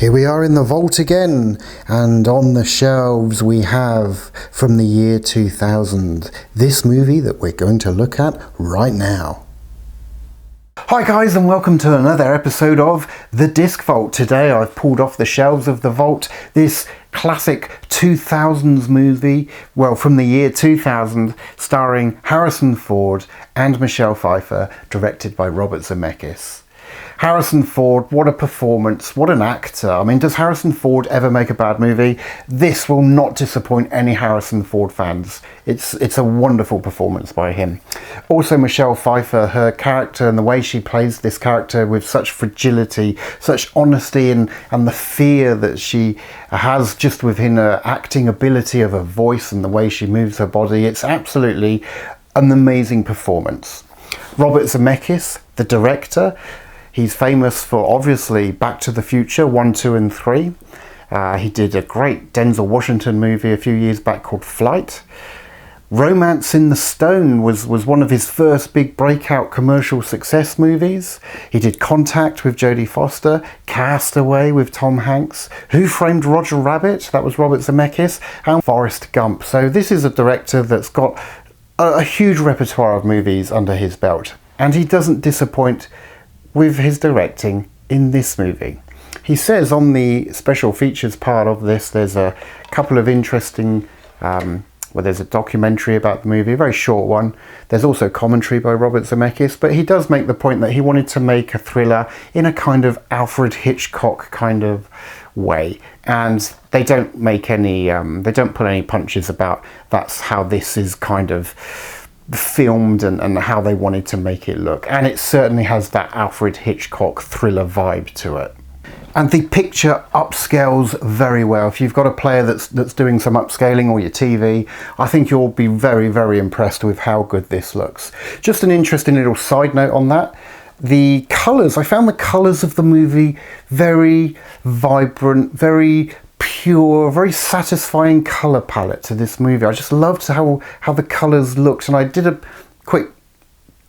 Here we are in the vault again, and on the shelves we have from the year 2000, this movie that we're going to look at right now. Hi guys, and welcome to another episode of The Disc Vault. Today I've pulled off the shelves of the vault this classic 2000s movie, well, from the year 2000, starring Harrison Ford and Michelle Pfeiffer, directed by Robert Zemeckis. Harrison Ford, what a performance, what an actor. I mean, does Harrison Ford ever make a bad movie? This will not disappoint any Harrison Ford fans. It's a wonderful performance by him. Also, Michelle Pfeiffer, her character and the way she plays this character with such fragility, such honesty, and the fear that she has just within her acting ability of her voice and the way she moves her body. It's absolutely an amazing performance. Robert Zemeckis, the director, he's famous for, obviously, Back to the Future 1, 2 and 3. He did a great Denzel Washington movie a few years back called Flight. Romance in the Stone was one of his first big breakout commercial success movies. He did Contact with Jodie Foster, Castaway with Tom Hanks, Who Framed Roger Rabbit, that was Robert Zemeckis, and Forrest Gump. So this is a director that's got a huge repertoire of movies under his belt. And he doesn't disappoint with his directing in this movie. He says on the special features part of this, there's a couple of interesting, there's a documentary about the movie, a very short one. There's also commentary by Robert Zemeckis, but he does make the point that he wanted to make a thriller in a kind of Alfred Hitchcock kind of way. And they don't make any, they don't put any punches about that's how this is kind of filmed and how they wanted to make it look, and it certainly has that Alfred Hitchcock thriller vibe to it. And the picture upscales very well. If you've got a player that's doing some upscaling, or your TV, I think you'll be very impressed with how good this looks. Just an interesting little side note on that, the colours, I found the colours of the movie very vibrant, very pure, very satisfying colour palette to this movie. I just loved how the colours looked, and I did a quick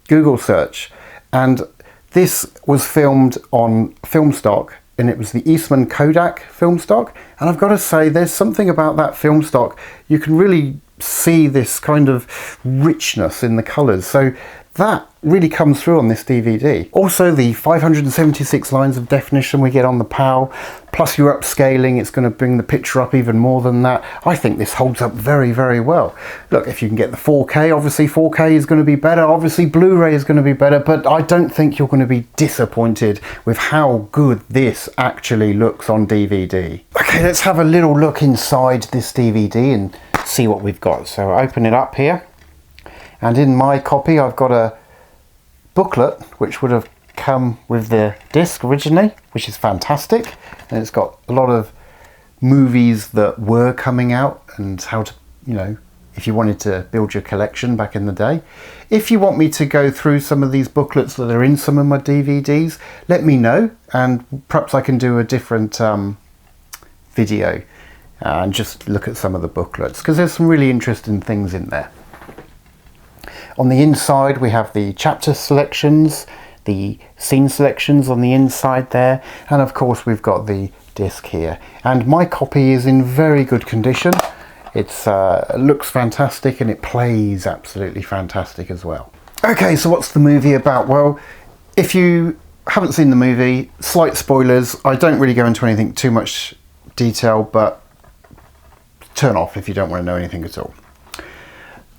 Google search, and this was filmed on film stock, and it was the Eastman Kodak film stock, and I've got to say there's something about that film stock, you can really see this kind of richness in the colours, so that really comes through on this DVD. Also, the 576 lines of definition we get on the PAL, plus your upscaling, it's going to bring the picture up even more than that. I think this holds up very well. Look, if you can get the 4K, obviously 4K is going to be better, obviously Blu-ray is going to be better, but I don't think you're going to be disappointed with how good this actually looks on DVD. Okay, let's have a little look inside this DVD and see what we've got. So open it up here. And in my copy, I've got a booklet, which would have come with the disc originally, which is fantastic. And it's got a lot of movies that were coming out and how to, you know, if you wanted to build your collection back in the day. If you want me to go through some of these booklets that are in some of my DVDs, let me know. And perhaps I can do a different video and just look at some of the booklets, because there's some really interesting things in there. On the inside we have the chapter selections, the scene selections on the inside there, and of course we've got the disc here. And my copy is in very good condition. It looks fantastic and it plays absolutely fantastic as well. Okay, so what's the movie about? Well, if you haven't seen the movie, slight spoilers. I don't really go into anything too much detail, but turn off if you don't want to know anything at all.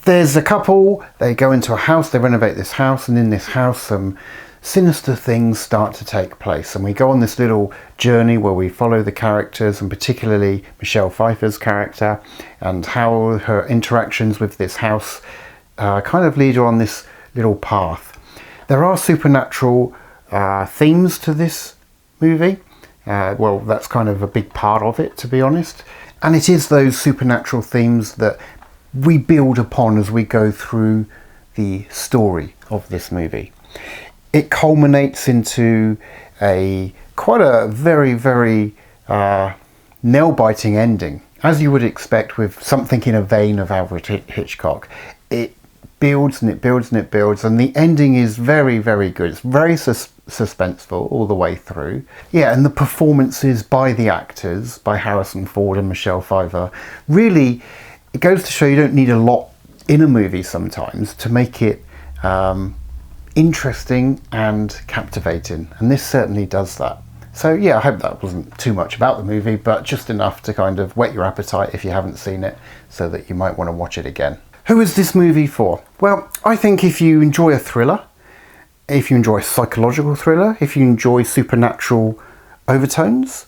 There's a couple, they go into a house, they renovate this house, and in this house some sinister things start to take place. And we go on this little journey where we follow the characters, and particularly Michelle Pfeiffer's character, and how her interactions with this house kind of lead her on this little path. There are supernatural themes to this movie. Well, that's kind of a big part of it, to be honest. And it is those supernatural themes that we build upon as we go through the story of this movie. It culminates into quite a very nail-biting ending, as you would expect with something in a vein of Alfred Hitchcock. It builds and it builds and it builds, and the ending is very good. It's very suspenseful all the way through. Yeah, and the performances by the actors, by Harrison Ford and Michelle Pfeiffer, really, it goes to show you don't need a lot in a movie sometimes to make it interesting and captivating, and this certainly does that. So yeah, I hope that wasn't too much about the movie, but just enough to kind of whet your appetite if you haven't seen it, so that you might want to watch it again. Who is this movie for? Well, I think if you enjoy a thriller, if you enjoy a psychological thriller, if you enjoy supernatural overtones,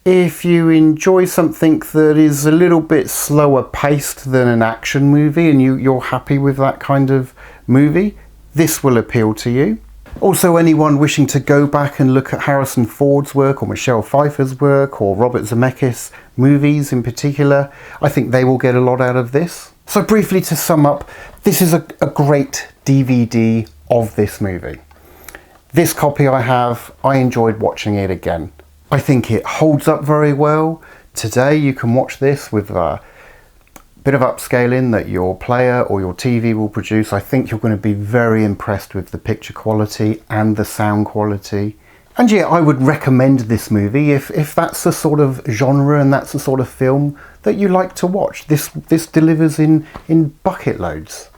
if you enjoy something that is a little bit slower paced than an action movie and you're happy with that kind of movie, this will appeal to you. Also, anyone wishing to go back and look at Harrison Ford's work or Michelle Pfeiffer's work or Robert Zemeckis movies in particular, I think they will get a lot out of this. So briefly to sum up, this is a great DVD of this movie. This copy I have, I enjoyed watching it again. I think it holds up very well. Today you can watch this with a bit of upscaling that your player or your TV will produce. I think you're going to be very impressed with the picture quality and the sound quality. And yeah, I would recommend this movie if that's the sort of genre and that's the sort of film that you like to watch. This delivers in bucket loads.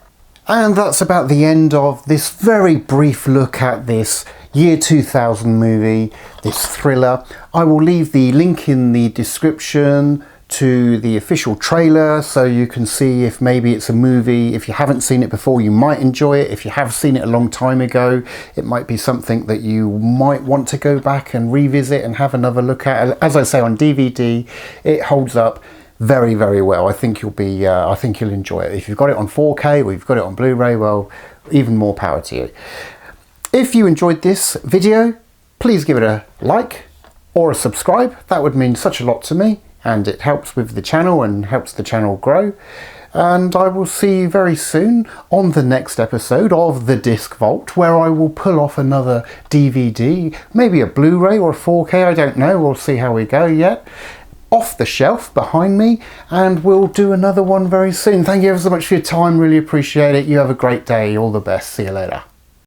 And that's about the end of this very brief look at this year 2000 movie, this thriller. I will leave the link in the description to the official trailer so you can see if maybe it's a movie. If you haven't seen it before, you might enjoy it. If you have seen it a long time ago, it might be something that you might want to go back and revisit and have another look at. As I say, on DVD, it holds up very, very well. I think you'll enjoy it. If you've got it on 4K or you've got it on Blu-ray, well, even more power to you. If you enjoyed this video, please give it a like or a subscribe. That would mean such a lot to me, and it helps with the channel and helps the channel grow. And I will see you very soon on the next episode of The Disc Vault, where I will pull off another DVD, maybe a Blu-ray or a 4K, I don't know, we'll see how we go yet, off the shelf behind me, and we'll do another one very soon. Thank you ever so much for your time, really appreciate it. You have a great day, all the best, see you later.